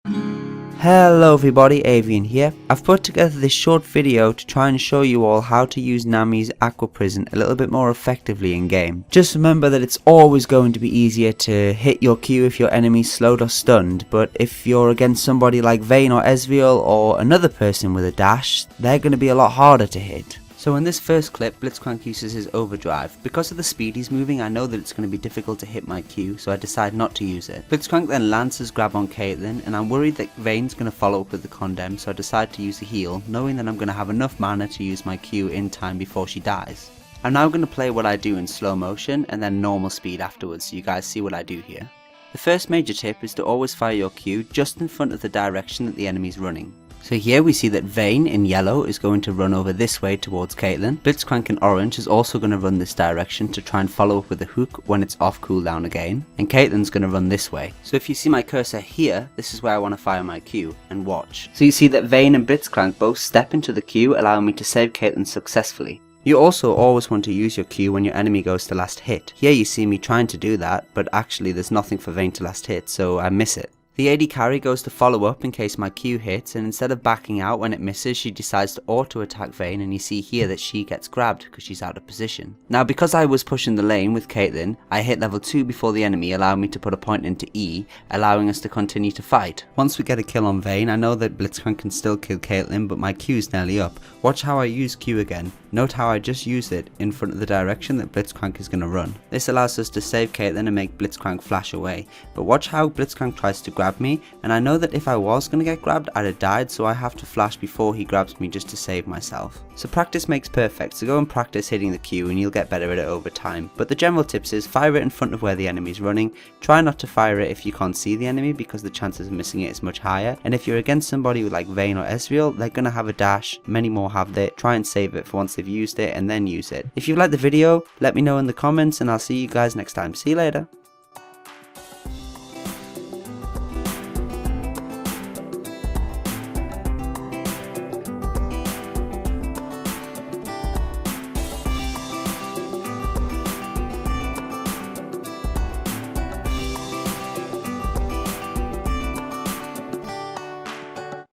Hello everybody, Avian here. I've put together this short video to try and show you all how to use Nami's Aqua Prison a little bit more effectively in game. Just remember that it's always going to be easier to hit your Q if your enemy's slowed or stunned, but if you're against somebody like Vayne or Ezreal or another person with a dash, they're going to be a lot harder to hit. So in this first clip, Blitzcrank uses his overdrive. Because of the speed he's moving, I know that it's going to be difficult to hit my Q, so I decide not to use it. Blitzcrank then lands his grab on Caitlyn, and I'm worried that Vayne's going to follow up with the condemn, so I decide to use a heal, knowing that I'm going to have enough mana to use my Q in time before she dies. I'm now going to play what I do in slow motion, and then normal speed afterwards, so you guys see what I do here. The first major tip is to always fire your Q just in front of the direction that the enemy's running. So here we see that Vayne in yellow is going to run over this way towards Caitlyn. Blitzcrank in orange is also going to run this direction to try and follow up with a hook when it's off cooldown again. And Caitlyn's going to run this way. So if you see my cursor here, this is where I want to fire my Q, and watch. So you see that Vayne and Blitzcrank both step into the Q, allowing me to save Caitlyn successfully. You also always want to use your Q when your enemy goes to last hit. Here you see me trying to do that, but actually there's nothing for Vayne to last hit, so I miss it. The AD carry goes to follow up in case my Q hits, and instead of backing out when it misses, she decides to auto attack Vayne, and you see here that she gets grabbed because she's out of position. Now because I was pushing the lane with Caitlyn, I hit level 2 before the enemy, allowing me to put a point into E, allowing us to continue to fight. Once we get a kill on Vayne, I know that Blitzcrank can still kill Caitlyn, but my Q's nearly up. Watch how I use Q again. Note how I just used it in front of the direction that Blitzcrank is going to run. This allows us to save Caitlyn and make Blitzcrank flash away, but watch how Blitzcrank tries to grab me, and I know that if I was going to get grabbed, I'd have died, so I have to flash before he grabs me just to save myself. So practice makes perfect, so go and practice hitting the Q and you'll get better at it over time. But the general tips is fire it in front of where the enemy's running, try not to fire it if you can't see the enemy because the chances of missing it is much higher, and if you're against somebody like Vayne or Ezreal, they're going to have a dash, many more have it, try and save it for once they've used it and then use it. If you liked the video, let me know in the comments and I'll see you guys next time. See you later.